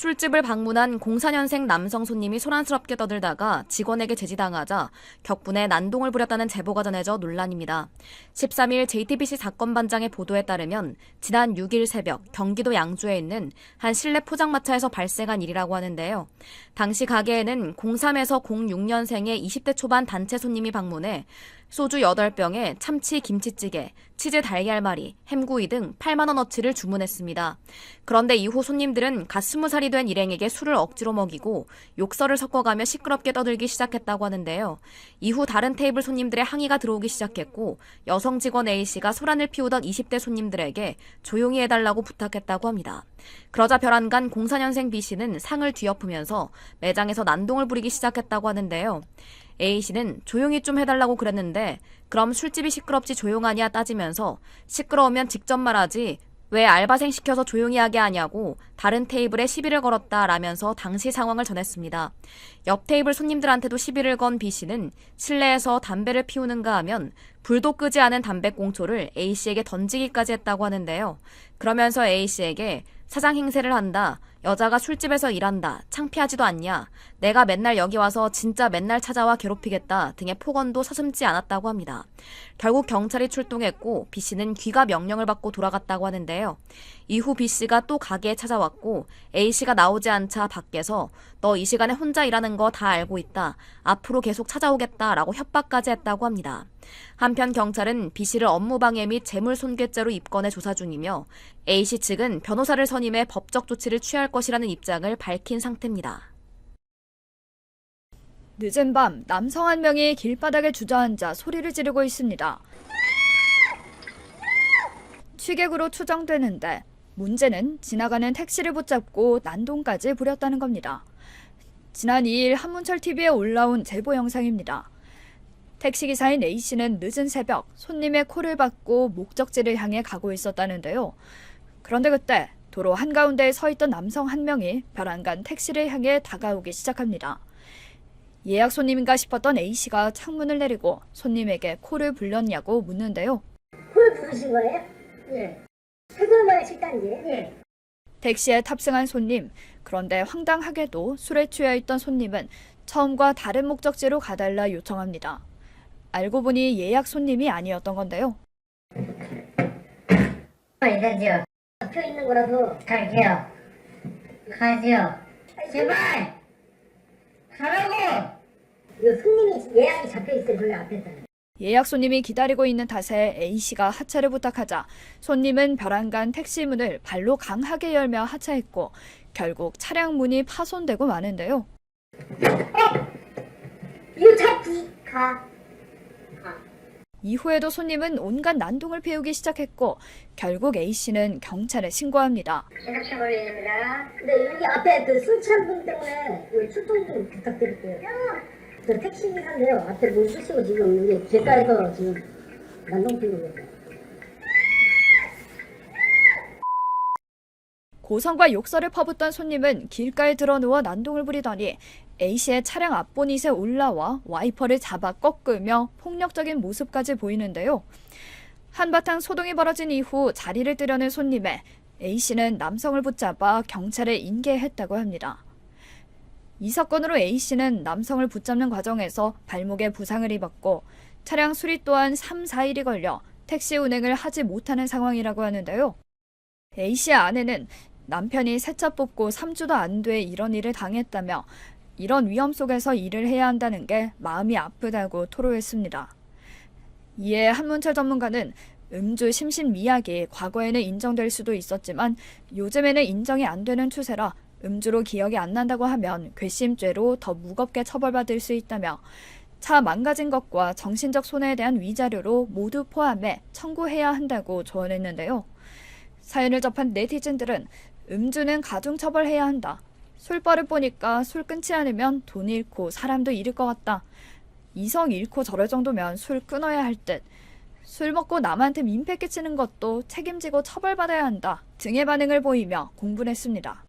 술집을 방문한 04년생 남성 손님이 소란스럽게 떠들다가 직원에게 제지당하자 격분에 난동을 부렸다는 제보가 전해져 논란입니다. 13일 JTBC 사건 반장의 보도에 따르면 지난 6일 새벽 경기도 양주에 있는 한 실내 포장마차에서 발생한 일이라고 하는데요. 당시 가게에는 03에서 06년생의 20대 초반 단체 손님이 방문해 소주 8병에 참치 김치찌개, 치즈 달걀말이, 햄구이 등 8만 원어치를 주문했습니다. 그런데 이후 손님들은 갓 20살이 된 일행에게 술을 억지로 먹이고 욕설을 섞어가며 시끄럽게 떠들기 시작했다고 하는데요. 이후 다른 테이블 손님들의 항의가 들어오기 시작했고 여성 직원 A씨가 소란을 피우던 20대 손님들에게 조용히 해달라고 부탁했다고 합니다. 그러자 별안간 04년생 B씨는 상을 뒤엎으면서 매장에서 난동을 부리기 시작했다고 하는데요. A씨는 조용히 좀 해달라고 그랬는데 그럼 술집이 시끄럽지 조용하냐 따지면서 시끄러우면 직접 말하지 왜 알바생 시켜서 조용히 하게 하냐고 다른 테이블에 시비를 걸었다라면서 당시 상황을 전했습니다. 옆 테이블 손님들한테도 시비를 건 B씨는 실내에서 담배를 피우는가 하면 불도 끄지 않은 담배꽁초를 A씨에게 던지기까지 했다고 하는데요. 그러면서 A씨에게 사장 행세를 한다. 여자가 술집에서 일한다. 창피하지도 않냐. 내가 맨날 여기 와서 진짜 맨날 찾아와 괴롭히겠다 등의 폭언도 서슴지 않았다고 합니다. 결국 경찰이 출동했고 B씨는 귀가 명령을 받고 돌아갔다고 하는데요. 이후 B씨가 또 가게에 찾아왔고 A씨가 나오지 않자 밖에서 너 이 시간에 혼자 일하는 거 다 알고 있다. 앞으로 계속 찾아오겠다라고 협박까지 했다고 합니다. 한편 경찰은 B씨를 업무방해 및 재물손괴죄로 입건해 조사 중이며 A씨 측은 변호사를 선임해 법적 조치를 취할 것이라는 입장을 밝힌 상태입니다. 늦은 밤 남성 한 명이 길바닥에 주저앉아 소리를 지르고 있습니다. 취객으로 추정되는데 문제는 지나가는 택시를 붙잡고 난동까지 부렸다는 겁니다. 지난 2일 한문철TV에 올라온 제보 영상입니다. 택시기사인 A씨는 늦은 새벽 손님의 콜을 받고 목적지를 향해 가고 있었다는데요. 그런데 그때 도로 한가운데에 서 있던 남성 한 명이 별안간 택시를 향해 다가오기 시작합니다. 예약 손님인가 싶었던 A씨가 창문을 내리고 손님에게 콜을 불렀냐고 묻는데요. 콜 부르신 거예요? 네. 해골마을 식당이지? 네. 택시에 탑승한 손님, 그런데 황당하게도 술에 취해 있던 손님은 처음과 다른 목적지로 가달라 요청합니다. 알고 보니 예약 손님이 아니었던 건데요. 이러지요. 잡혀 있는 거라서 갈게요. 가세요. 제발! 가라고! 이거 손님이 예약이 잡혀 있어요. 저희 앞에서. 예약 손님이 기다리고 있는 탓에 A씨가 하차를 부탁하자 손님은 별안간 택시 문을 발로 강하게 열며 하차했고 결국 차량 문이 파손되고 마는데요. 이거 가. 이후에도 손님은 온갖 난동을 피우기 시작했고 결국 A씨는 경찰에 신고합니다. 신고차 걸립니다. 근데 여기 앞에 그 술 취한 분 때문에 여기 출동 좀 부탁드릴게요. 저 택시기사인데요. 앞에 물 쑤시고 지금 여기 길가에서 지금 난동 피우고 계세요. 고성과 욕설을 퍼붓던 손님은 길가에 들어 누워 난동을 부리더니 A씨의 차량 앞보닛에 올라와 와이퍼를 잡아 꺾으며 폭력적인 모습까지 보이는데요. 한바탕 소동이 벌어진 이후 자리를 뜨려는 손님에 A씨는 남성을 붙잡아 경찰에 인계했다고 합니다. 이 사건으로 A씨는 남성을 붙잡는 과정에서 발목에 부상을 입었고 차량 수리 또한 3, 4일이 걸려 택시 운행을 하지 못하는 상황이라고 하는데요. A씨의 아내는 남편이 새 차 뽑고 3주도 안 돼 이런 일을 당했다며 이런 위험 속에서 일을 해야 한다는 게 마음이 아프다고 토로했습니다. 이에 한문철 전문가는 음주 심신미약이 과거에는 인정될 수도 있었지만 요즘에는 인정이 안 되는 추세라 음주로 기억이 안 난다고 하면 괘씸죄로 더 무겁게 처벌받을 수 있다며 차 망가진 것과 정신적 손해에 대한 위자료로 모두 포함해 청구해야 한다고 조언했는데요. 사연을 접한 네티즌들은 음주는 가중처벌해야 한다. 술버릇 보니까 술 끊지 않으면 돈 잃고 사람도 잃을 것 같다. 이성 잃고 저럴 정도면 술 끊어야 할 듯. 술 먹고 남한테 민폐 끼치는 것도 책임지고 처벌받아야 한다 등의 반응을 보이며 공분했습니다.